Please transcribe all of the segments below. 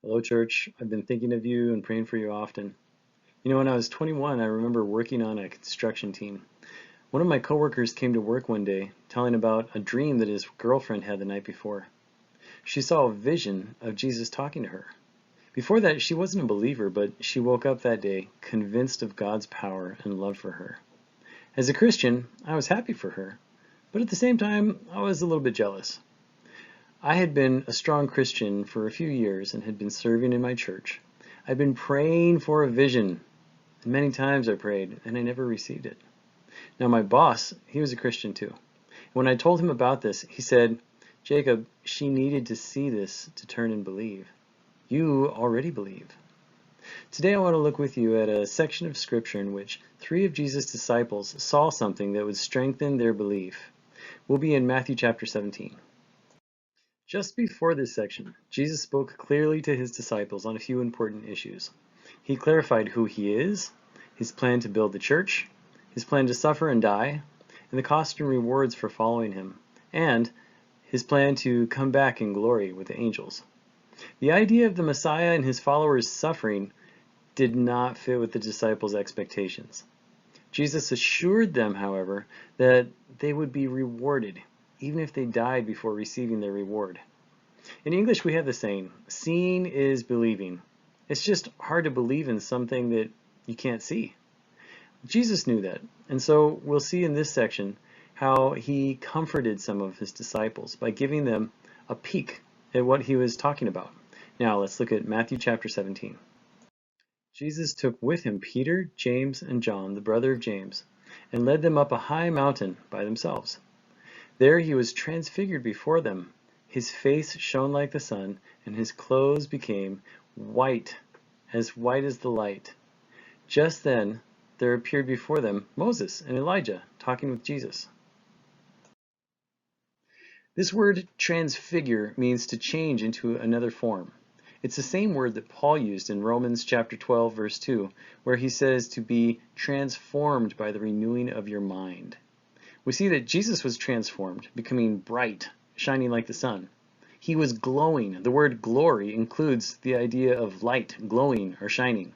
Hello, church. I've been thinking of you and praying for you often. You know, when I was 21, I remember working on a construction team. One of my coworkers came to work one day telling about a dream that his girlfriend had the night before. She saw a vision of Jesus talking to her. Before that, she wasn't a believer, but she woke up that day convinced of God's power and love for her. As a Christian, I was happy for her, but at the same time, I was a little bit jealous. I had been a strong Christian for a few years and had been serving in my church. I'd been praying for a vision. Many times I prayed, and I never received it. Now my boss, he was a Christian too. When I told him about this, he said, "Jacob, she needed to see this to turn and believe. You already believe." Today I want to look with you at a section of Scripture in which 3 of Jesus' disciples saw something that would strengthen their belief. We'll be in Matthew chapter 17. Just before this section, Jesus spoke clearly to his disciples on a few important issues. He clarified who he is, his plan to build the church, his plan to suffer and die, and the cost and rewards for following him, and his plan to come back in glory with the angels. The idea of the Messiah and his followers suffering did not fit with the disciples' expectations. Jesus assured them, however, that they would be rewarded, even if they died before receiving their reward. In English, we have the saying, seeing is believing. It's just hard to believe in something that you can't see. Jesus knew that, and so we'll see in this section how he comforted some of his disciples by giving them a peek at what he was talking about. Now let's look at Matthew chapter 17. Jesus took with him Peter, James, and John, the brother of James, and led them up a high mountain by themselves. There he was transfigured before them. His face shone like the sun, and his clothes became white as the light. Just then there appeared before them Moses and Elijah talking with Jesus. This word transfigure means to change into another form. It's the same word that Paul used in Romans chapter 12 verse 2, where he says to be transformed by the renewing of your mind. We see that Jesus was transformed, becoming bright, shining like the sun. He was glowing. The word glory includes the idea of light, glowing, or shining.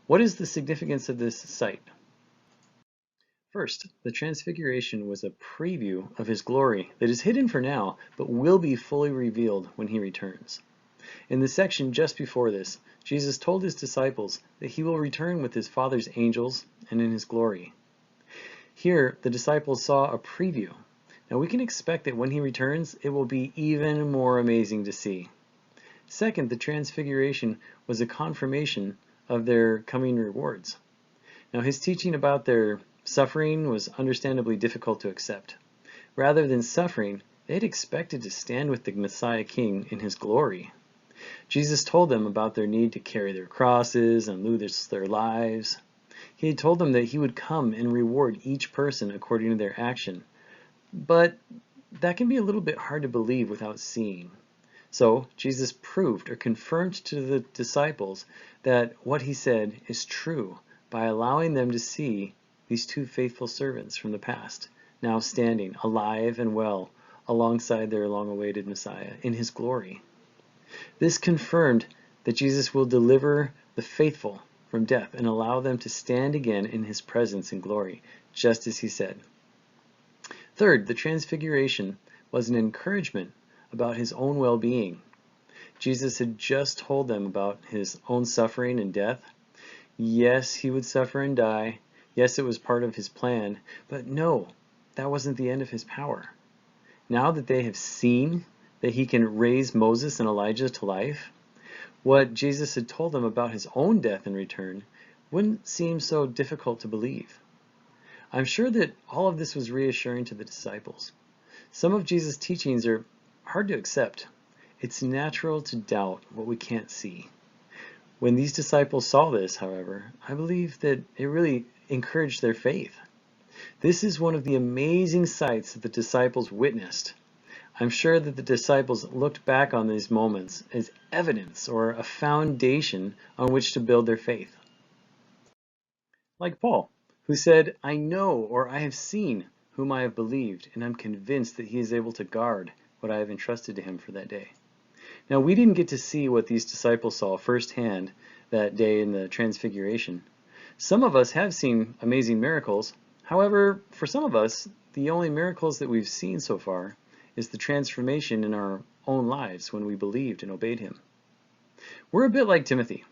What is the significance of this sight? First, the Transfiguration was a preview of his glory that is hidden for now, but will be fully revealed when he returns. In the section just before this, Jesus told his disciples that he will return with his Father's angels and in his glory. Here, the disciples saw a preview. Now we can expect that when he returns, it will be even more amazing to see. Second, the Transfiguration was a confirmation of their coming rewards. Now his teaching about their suffering was understandably difficult to accept. Rather than suffering, they had expected to stand with the Messiah King in his glory. Jesus told them about their need to carry their crosses and lose their lives. He had told them that he would come and reward each person according to their action. But that can be a little bit hard to believe without seeing. So Jesus proved or confirmed to the disciples that what he said is true by allowing them to see these 2 faithful servants from the past, now standing alive and well alongside their long-awaited Messiah in his glory. This confirmed that Jesus will deliver the faithful from death and allow them to stand again in his presence and glory, just as he said. Third, the Transfiguration was an encouragement about his own well-being. Jesus had just told them about his own suffering and death. Yes, he would suffer and die. Yes, it was part of his plan. But no, that wasn't the end of his power. Now that they have seen that he can raise Moses and Elijah to life, what Jesus had told them about his own death and return wouldn't seem so difficult to believe. I'm sure that all of this was reassuring to the disciples. Some of Jesus' teachings are hard to accept. It's natural to doubt what we can't see. When these disciples saw this, however, I believe that it really encouraged their faith. This is one of the amazing sights that the disciples witnessed. I'm sure that the disciples looked back on these moments as evidence or a foundation on which to build their faith. Like Paul, who said, "I know or I have seen whom I have believed, and I'm convinced that he is able to guard what I have entrusted to him for that day." Now, we didn't get to see what these disciples saw firsthand that day in the Transfiguration. Some of us have seen amazing miracles. However, for some of us, the only miracles that we've seen so far is the transformation in our own lives when we believed and obeyed him. We're a bit like Timothy.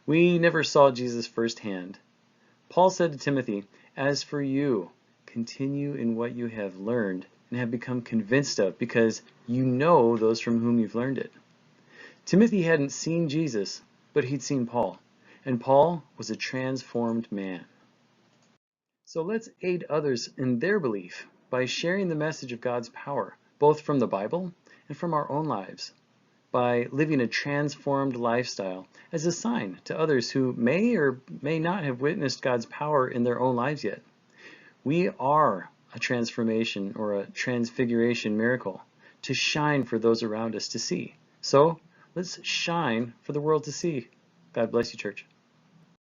We never saw Jesus firsthand. Paul said to Timothy, "As for you, continue in what you have learned and have become convinced of, because you know those from whom you've learned it." Timothy hadn't seen Jesus, but he'd seen Paul, and Paul was a transformed man. So let's aid others in their belief by sharing the message of God's power, both from the Bible and from our own lives, by living a transformed lifestyle as a sign to others who may or may not have witnessed God's power in their own lives yet. We are a transformation or a transfiguration miracle to shine for those around us to see. So let's shine for the world to see. God bless you, church.